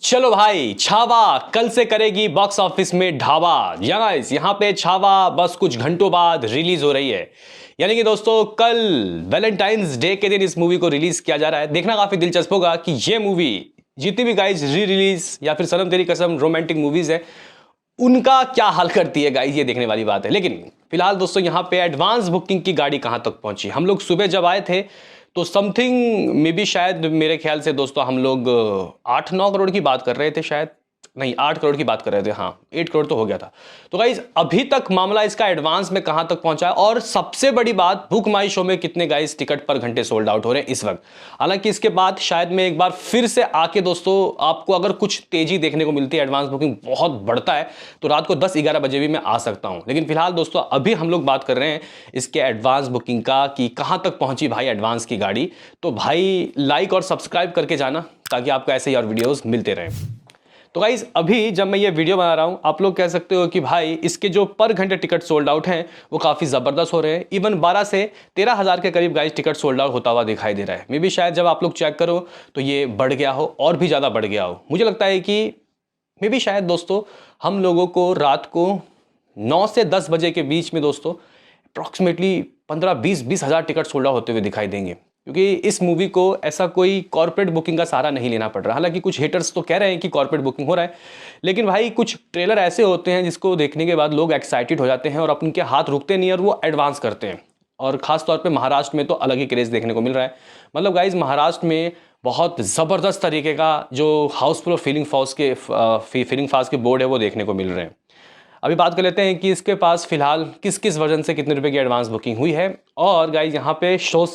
चलो भाई, छावा कल से करेगी बॉक्स ऑफिस में ढाबा। गाइस यहाँ पे छावा बस कुछ घंटों बाद रिलीज हो रही है। यानी कि दोस्तों कल वैलेंटाइंस डे के दिन इस मूवी को रिलीज किया जा रहा है। देखना काफी दिलचस्प होगा कि ये मूवी जितनी भी गाइस री रिलीज या फिर सनम तेरी कसम रोमांटिक मूवीज है उनका क्या हाल करती है गाइस, ये देखने वाली बात है। लेकिन फिलहाल दोस्तों यहाँ पे एडवांस बुकिंग की गाड़ी कहां तक पहुंची। हम लोग सुबह जब आए थे तो समथिंग मे बी शायद मेरे ख्याल से दोस्तों हम लोग 8-9 करोड़ की बात कर रहे थे, शायद नहीं 8 करोड़ की बात कर रहे थे। हाँ 8 करोड़ तो हो गया था। तो गाइज अभी तक मामला इसका एडवांस में कहां तक पहुंचा है और सबसे बड़ी बात बुक माई शो में कितने गाइज टिकट पर घंटे सोल्ड आउट हो रहे हैं इस वक्त। हालांकि इसके बाद शायद मैं एक बार फिर से आके दोस्तों आपको अगर कुछ तेजी देखने को मिलती है, एडवांस बुकिंग बहुत बढ़ता है तो रात को 10-11 बजे भी मैं आ सकता हूं। लेकिन फिलहाल दोस्तों अभी हम लोग बात कर रहे हैं इसके एडवांस बुकिंग का कि कहां तक पहुंची भाई एडवांस की गाड़ी। तो भाई लाइक और सब्सक्राइब करके जाना ताकि आपको ऐसे ही और वीडियोस मिलते रहें। तो गाइज अभी जब मैं ये वीडियो बना रहा हूं आप लोग कह सकते हो कि भाई इसके जो पर घंटे टिकट सोल्ड आउट हैं वो काफ़ी ज़बरदस्त हो रहे हैं। इवन 12 से 13 हज़ार के करीब गाइज टिकट सोल्ड आउट होता हुआ दिखाई दे रहा है। मे बी शायद जब आप लोग चेक करो तो ये बढ़ गया हो और भी ज़्यादा बढ़ गया हो। मुझे लगता है कि मे बी शायद दोस्तों हम लोगों को रात को 9 से 10 बजे के बीच में दोस्तों अप्रॉक्सीमेटली 15-20 हज़ार टिकट सोल्ड आउट होते हुए दिखाई देंगे, क्योंकि इस मूवी को ऐसा कोई कॉर्पोरेट बुकिंग का सहारा नहीं लेना पड़ रहा। हालांकि कुछ हेटर्स तो कह रहे हैं कि कॉर्पोरेट बुकिंग हो रहा है, लेकिन भाई कुछ ट्रेलर ऐसे होते हैं जिसको देखने के बाद लोग एक्साइटेड हो जाते हैं और अपने के हाथ रुकते नहीं और वो एडवांस करते हैं। और खास तौर पे महाराष्ट्र में तो अलग ही क्रेज देखने को मिल रहा है। मतलब गाइज महाराष्ट्र में बहुत ज़बरदस्त तरीके का जो हाउसफुल और फीलिंग फास्ट के बोर्ड है वो देखने को मिल रहे हैं। अभी बात कर लेते हैं कि इसके पास फिलहाल किस किस वर्जन से कितने रुपए की एडवांस बुकिंग हुई है और गाइज यहाँ पे शोज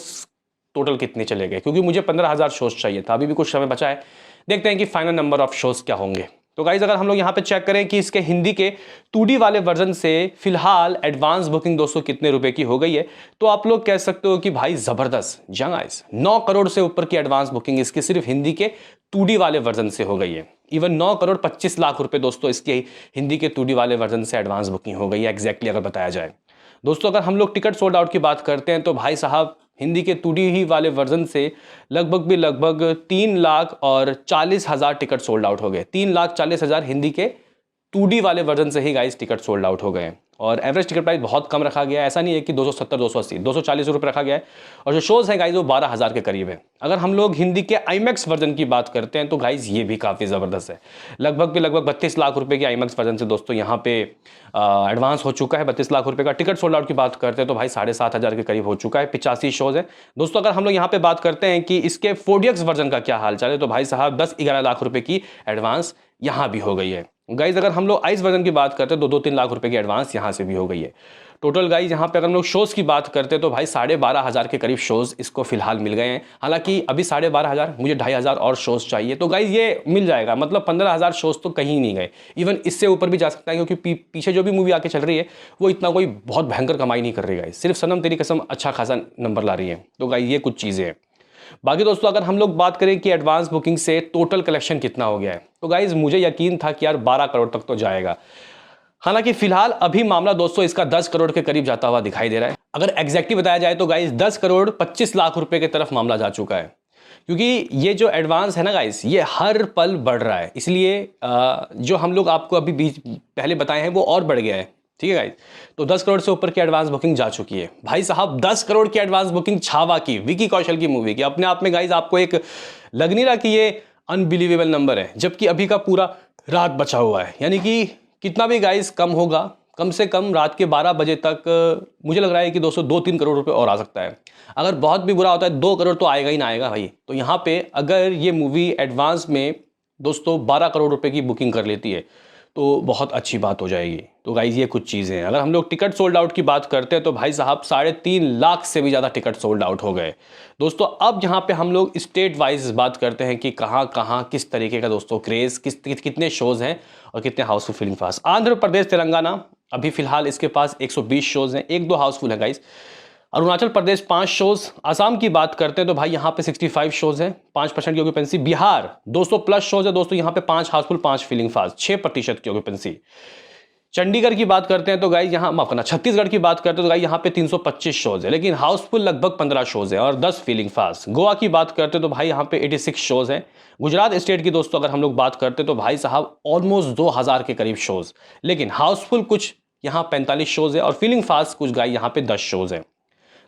टोटल कितने चले गए, क्योंकि मुझे 15,000 शोज चाहिए था। अभी भी कुछ समय बचा है, देखते हैं कि फाइनल नंबर ऑफ शोज क्या होंगे। तो गाइज अगर हम लोग यहाँ पे चेक करें कि इसके हिंदी के 2D वाले वर्जन से फिलहाल एडवांस बुकिंग दोस्तों कितने रुपए की हो गई है, तो आप लोग कह सकते हो कि भाई जबरदस्त गाइस 9 करोड़ से ऊपर की एडवांस बुकिंग इसकी सिर्फ हिंदी के 2D वाले वर्जन से हो गई है। इवन 9 करोड़ 25 लाख रुपए दोस्तों इसके हिंदी के 2D वाले वर्जन से एडवांस बुकिंग हो गई है एग्जैक्टली अगर बताया जाए। दोस्तों अगर हम लोग टिकट सोल्ड आउट की बात करते हैं तो भाई साहब हिंदी के 2D ही वाले वर्जन से लगभग 3,40,000 टिकट सोल्ड आउट हो गए। 3,40,000 हिंदी के 2D वाले वर्जन से ही गाइस टिकट सोल्ड आउट हो गए। और एवरेज टिकट प्राइस बहुत कम रखा गया है, ऐसा नहीं है कि 270, 280, 240 रुपये रखा गया है। और जो शोज़ हैं गाइज वो 12,000 के करीब है। अगर हम लोग हिंदी के आईमैक्स वर्जन की बात करते हैं तो गाइज ये भी काफ़ी ज़बरदस्त है। लगभग 32 लाख रुपए की आईमैक्स वर्जन से दोस्तों यहाँ पे एडवांस हो चुका है। 32 लाख रुपए का टिकट सोल्ड आउट की बात करते हैं तो भाई 7,500 के करीब हो चुका है। 85 शोज़ है दोस्तों। अगर हम लोग यहाँ पे बात करते हैं कि इसके 4DX वर्जन का क्या हाल चाल है तो भाई साहब 10-11 लाख रुपए की एडवांस यहाँ भी हो गई है। गाइज अगर हम लोग आइस वर्जन की बात करते हैं तो 2-3 लाख रुपए की एडवांस यहाँ से भी हो गई है। टोटल गाइज यहाँ पे अगर हम लोग शोज़ की बात करते हैं तो भाई 12,500 के करीब शोज़ इसको फिलहाल मिल गए हैं। हालांकि अभी 12,500, मुझे 2,500 और शोज़ चाहिए तो गाइज ये मिल जाएगा। मतलब 15,000 शोज़ तो कहीं नहीं गए, इवन इससे ऊपर भी जा सकता है, क्योंकि पीछे जो भी मूवी आके चल रही है वो इतना कोई बहुत भयंकर कमाई नहीं कर रही है। सिर्फ सनम तेरी कसम अच्छा खासा नंबर ला रही है। तो गाइज ये कुछ चीज़ें हैं। बाकी दोस्तों अगर हम लोग बात करें कि एडवांस बुकिंग से टोटल कलेक्शन कितना हो गया है तो गाइज मुझे यकीन था कि यार 12 करोड़ तक तो जाएगा। हालांकि फिलहाल अभी मामला दोस्तों इसका 10 करोड़ के करीब जाता हुआ दिखाई दे रहा है। अगर एग्जैक्टली बताया जाए तो गाइज 10 करोड़ 25 लाख रुपए की तरफ मामला जा चुका है, क्योंकि ये जो एडवांस है ना गाइज ये हर पल बढ़ रहा है। इसलिए जो हम लोग आपको अभी बीच पहले बताए हैं वो और बढ़ गया है। ठीक है गाइज, तो 10 करोड़ से ऊपर की एडवांस बुकिंग जा चुकी है। भाई साहब 10 करोड़ की एडवांस बुकिंग छावा की, विकी कौशल की मूवी की। अपने आप में गाइज आपको एक लग नहीं रहा कि ये अनबिलीवेबल नंबर है, जबकि अभी का पूरा रात बचा हुआ है। यानी कि कितना भी गाइज कम होगा, कम से कम रात के 12 बजे तक मुझे लग रहा है कि दोस्तों 2-3 करोड़ रुपए और आ सकता है। अगर बहुत भी बुरा होता है 2 करोड़ तो आएगा ही ना आएगा भाई। तो यहाँ पे अगर ये मूवी एडवांस में दोस्तों 12 करोड़ रुपए की बुकिंग कर लेती है तो बहुत अच्छी बात हो जाएगी। तो गाइज ये कुछ चीज़ें हैं। अगर हम लोग टिकट सोल्ड आउट की बात करते हैं तो भाई साहब 3.5 लाख से भी ज़्यादा टिकट सोल्ड आउट हो गए दोस्तों। अब यहाँ पे हम लोग स्टेट वाइज बात करते हैं कि कहाँ कहाँ किस तरीके का दोस्तों क्रेज़, कितने शोज़ हैं और कितने हाउसफुल फीलिंग फास्ट। आंध्र प्रदेश तेलंगाना अभी फिलहाल इसके पास 120 शोज़ हैं, 1-2 हाउसफुल है गाइज। अरुणाचल प्रदेश 5 शोज़। आसाम की बात करते हैं तो भाई यहाँ पे 65 शोज़ हैं, 5% की ऑक्यूपेंसी। बिहार 200 प्लस शोज़ है दोस्तों, यहाँ पे 5 हाउसफुल 5 फीलिंग फास्ट, 6% की ऑक्यूपेंसी। चंडीगढ़ की बात करते हैं तो गाइज यहाँ माफ करना, छत्तीसगढ़ की बात करते हैं तो गाइज यहाँ पे 325 शोज है, लेकिन हाउसफुल लगभग 15 शोज है और 10 फीलिंग फास्ट। गोवा की बात करते हैं तो भाई यहाँ पे 86 शोज हैं। गुजरात स्टेट की दोस्तों अगर हम लोग बात करते हैं तो भाई साहब ऑलमोस्ट 2000 के करीब शोज, लेकिन हाउसफुल कुछ यहाँ 45 शोज है और फीलिंग फास्ट कुछ गाइज यहाँ पे 10 शोज है।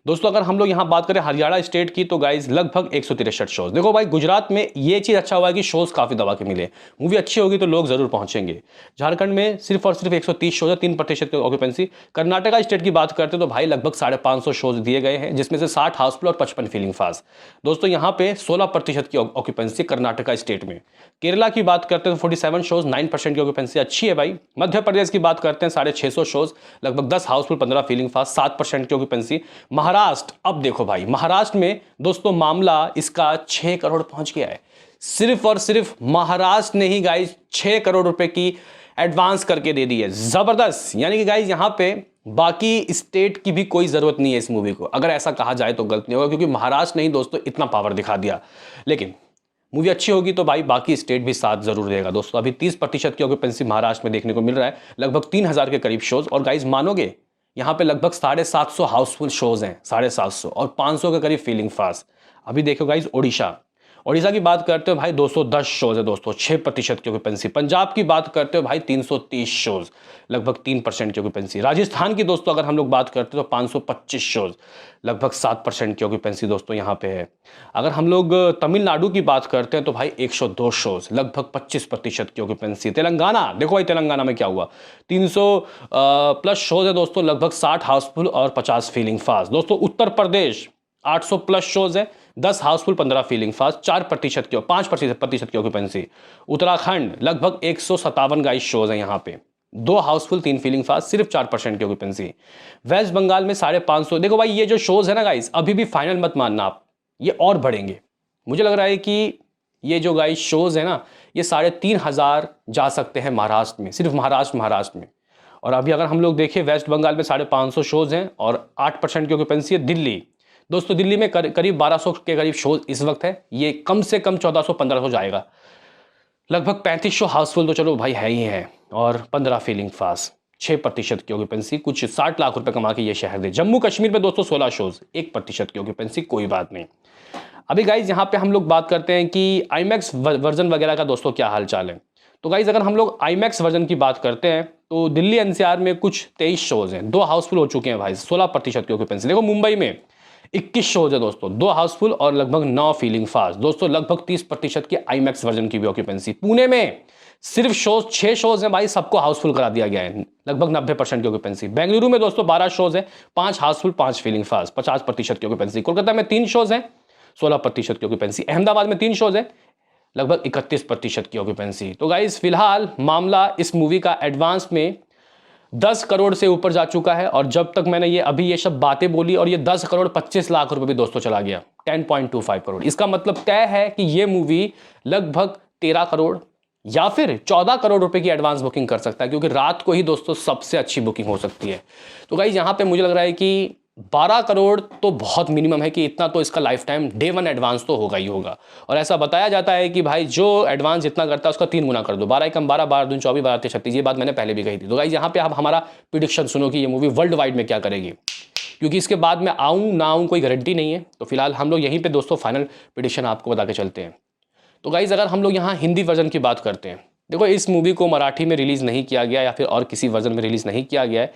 दोस्तों अगर हम लोग यहाँ बात करें हरियाणा स्टेट की तो गाइज लगभग 163 शोज। देखो भाई गुजरात में ये चीज़ अच्छा हुआ है कि शोज काफ़ी दबा के मिले, मूवी अच्छी होगी तो लोग जरूर पहुंचेंगे। झारखंड में सिर्फ और सिर्फ 130 शोज है, 3% की ऑक्यूपेंसी। कर्नाटका स्टेट की बात करते तो भाई लगभग 550 शोज दिए गए हैं, जिसमें से 60 हाउसफुल और 55 फीलिंग फास्ट। दोस्तों यहाँ पे 16% की ऑक्यूपेंसी कर्नाटका स्टेट में। केरला की बात करते हैं तो 47 शोज, 9% की ऑक्यूपेंसी अच्छी है भाई। मध्य प्रदेश की बात करते हैं 650 शोज, लगभग 10 हाउसफुल 15 फीलिंग फास्ट, 7% की ऑक्यूपेंसी। महाराष्ट्र, अब देखो भाई महाराष्ट्र में दोस्तों मामला इसका 6 करोड़ पहुंच गया है। सिर्फ और सिर्फ महाराष्ट्र ने ही गाइज 6 करोड़ रुपए की एडवांस करके दे दी है, जबरदस्त। यानी कि गाइज यहां पे बाकी स्टेट की भी कोई जरूरत नहीं है इस मूवी को, अगर ऐसा कहा जाए तो गलत नहीं होगा, क्योंकि महाराष्ट्र ने ही दोस्तों इतना पावर दिखा दिया। लेकिन मूवी अच्छी होगी तो भाई बाकी स्टेट भी साथ जरूर देगा। दोस्तों अभी 30% की ऑक्यूपेंसी महाराष्ट्र में देखने को मिल रहा है, लगभग 3000 के करीब शोज। और गाइज मानोगे यहाँ पे लगभग 750 हाउसफुल शोज हैं, 750 और 500 के करीब फीलिंग फास्ट। अभी देखो गाइज ओडिशा की बात करते हो भाई 210 शोज है दोस्तों, 6% की ऑक्यूपेंसी। पंजाब की बात करते हो भाई 330 शोज, लगभग 3% की ऑक्यूपेंसी। राजस्थान की दोस्तों अगर हम लोग बात करते हो तो 525 शोज, लगभग 7% की ऑक्यूपेंसी दोस्तों यहाँ पे है। अगर हम लोग तमिलनाडु की बात करते हैं तो भाई 102 शोज, लगभग 25% की ऑक्यूपेंसी। तेलंगाना, देखो भाई तेलंगाना में क्या हुआ, 300 प्लस शोज है दोस्तों, लगभग 60 हाउसफुल और 50 फीलिंग फास्ट। दोस्तों उत्तर प्रदेश 800 प्लस शोज है, 10 हाउसफुल 15 फीलिंग फास्ट, 4% की 5% की ऑक्यूपेंसी। उत्तराखंड लगभग 157 गाइस शोज हैं यहाँ पे, 2 हाउसफुल 3 फीलिंग फास्ट, सिर्फ 4% की ऑक्यूपेंसी। वेस्ट बंगाल में 550। देखो भाई ये जो शोज है ना गाइस, अभी भी फाइनल मत मानना आप, ये और बढ़ेंगे। मुझे लग रहा है कि ये जो गाइस शोज है ना, ये 3500 जा सकते हैं महाराष्ट्र में, सिर्फ महाराष्ट्र में। और अभी अगर हम लोग देखें वेस्ट बंगाल में 550 शोज हैं और 8% की ऑक्यूपेंसी है। दिल्ली, दोस्तों दिल्ली में करीब 1200 के करीब शोज इस वक्त है, ये कम से कम 1400-1500 जाएगा। लगभग 3500 हाउसफुल तो चलो भाई है ही है और 15 फीलिंग फास्ट, 6% की ऑक्यूपेंसी। कुछ 60 लाख रुपए कमा के ये शहर दे। जम्मू कश्मीर में दोस्तों 16 शोज, 1% की ऑक्यूपेंसी, कोई बात नहीं। अभी गाइज यहाँ पे हम लोग बात करते हैं कि आईमैक्स वर्जन वगैरह का दोस्तों क्या हाल चाल है। तो गाइज अगर हम लोग आईमैक्स वर्जन की बात करते हैं तो दिल्ली एनसीआर में कुछ 23 शोज हैं, 2 हाउसफुल हो चुके हैं भाई, 16% की ऑक्यूपेंसी। देखो मुंबई में 21 शोज है दोस्तों, 2 हाउसफुल और लगभग 9 फीलिंग फास्ट। दोस्तों लगभग 30% की आईमैक्स वर्जन की भी ऑक्यूपेंसी। पुणे में सिर्फ शोज 6 शोज हैं भाई, सबको हाउसफुल करा दिया गया है, लगभग 90% की ऑक्यूपेंसी। बेंगलुरु में दोस्तों 12 शोज है, 5 हाउसफुल 5 फीलिंग फास्ट, 50% की ऑक्यूपेंसी। कोलकाता में 3 शोज हैं, 16% की ऑक्यूपेंसी। अहमदाबाद में 3 शोज है, लगभग 31% की ऑक्यूपेंसी। तो गाइस फिलहाल मामला इस मूवी का एडवांस में 10 करोड़ से ऊपर जा चुका है। और जब तक मैंने ये सब बातें बोली और ये 10 करोड़ 25 लाख रुपए भी दोस्तों चला गया, 10.25 करोड़। इसका मतलब तय है कि ये मूवी लगभग 13 करोड़ या फिर 14 करोड़ रुपए की एडवांस बुकिंग कर सकता है, क्योंकि रात को ही दोस्तों सबसे अच्छी बुकिंग हो सकती है। तो गाइस यहाँ पे मुझे लग रहा है कि 12 करोड़ तो बहुत मिनिमम है, कि इतना तो इसका लाइफ टाइम डे 1 एडवांस तो होगा ही होगा। और ऐसा बताया जाता है कि भाई जो एडवांस जितना करता है उसका 3 गुना कर दो, 12 कम 12, 12 दून 24, 12 36। ये बात मैंने पहले भी कही थी। तो गाइस यहाँ पे आप हमारा प्रिडिक्शन सुनो कि ये मूवी वर्ल्ड वाइड में क्या करेगी, क्योंकि इसके बाद मैं आऊँ ना आऊँ कोई गारंटी नहीं है। तो फिलहाल हम लोग यहीं पर दोस्तों फाइनल प्रिडिक्शन आपको बता के चलते हैं। तो गाइस अगर हम लोग यहाँ हिंदी वर्जन की बात करते हैं, देखो इस मूवी को मराठी में रिलीज़ नहीं किया गया या फिर और किसी वर्जन में रिलीज़ नहीं किया गया है।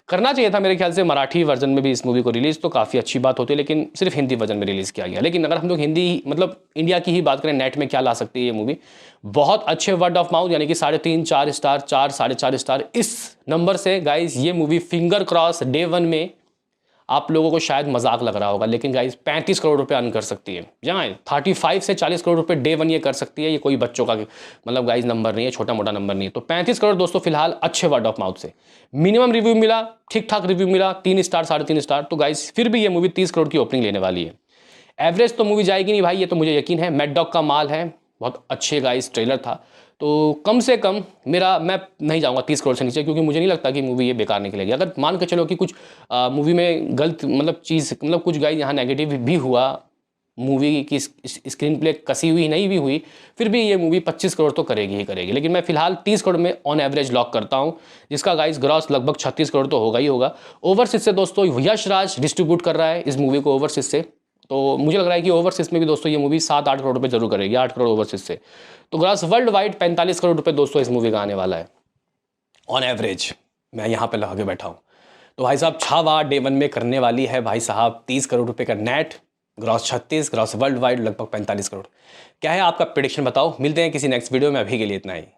करना चाहिए था मेरे ख्याल से मराठी वर्जन में भी इस मूवी को रिलीज़, तो काफ़ी अच्छी बात होती है, लेकिन सिर्फ हिंदी वर्जन में रिलीज़ किया गया। लेकिन अगर हम लोग हिंदी मतलब इंडिया की ही बात करें, नेट में क्या ला सकती है ये मूवी, बहुत अच्छे वर्ड ऑफ माउथ, यानी कि 3.5 4 स्टार, 4 4.5 स्टार, इस नंबर से गाइज ये मूवी फिंगर क्रॉस डे 1 में आप लोगों को शायद मजाक लग रहा होगा, लेकिन गाइज 35 करोड़ रुपए अर्न कर सकती है। जहाँ 35 से 40 करोड़ रुपए डे 1 ये कर सकती है। ये कोई बच्चों का मतलब गाइज नंबर नहीं है, छोटा मोटा नंबर नहीं है। तो 35 करोड़ दोस्तों फिलहाल अच्छे वर्ड ऑफ माउथ से। मिनिमम रिव्यू मिला, ठीक ठाक रिव्यू मिला, 3 स्टार 3.5 स्टार। तो गाइज फिर भी ये मूवी 30 करोड़ की ओपनिंग लेने वाली है। एवरेज तो मूवी जाएगी नहीं भाई, ये तो मुझे यकीन है। मैड डॉग का माल है, बहुत अच्छे गाइज ट्रेलर था। तो कम से कम मैं नहीं जाऊंगा 30 करोड़ से नीचे, क्योंकि मुझे नहीं लगता कि मूवी ये बेकार निकलेगी। अगर मान के चलो कि कुछ मूवी में गलत मतलब चीज़ मतलब कुछ गाइज यहाँ नेगेटिव भी हुआ, मूवी की स्क्रीन प्ले कसी हुई नहीं भी हुई, फिर भी ये मूवी 25 करोड़ तो करेगी ही करेगी। लेकिन मैं फिलहाल 30 करोड़ में ऑन एवरेज लॉक करता हूँ, जिसका गाइस ग्रॉस लगभग 36 करोड़ तो होगा ही होगा। ओवरसीज से दोस्तों यश राज डिस्ट्रीब्यूट कर रहा है इस मूवी को ओवरसीज से, तो मुझे लग रहा है कि ओवरसीज में भी दोस्तों ये मूवी 7-8 करोड़ रुपये जरूर करेगी, 8 करोड़ ओवरसीज से। तो ग्रॉस वर्ल्ड वाइड 45 करोड़ रुपये दोस्तों इस मूवी का आने वाला है ऑन एवरेज। मैं यहाँ पे लगा के बैठा हूँ। तो भाई साहब छावा डे 1 में करने वाली है भाई साहब 30 करोड़ रुपए का net, gross 36, gross world wide लगभग 45 करोड़। क्या है आपका प्रेडिक्शन बताओ। मिलते हैं किसी नेक्स्ट वीडियो में, अभी के लिए इतना ही।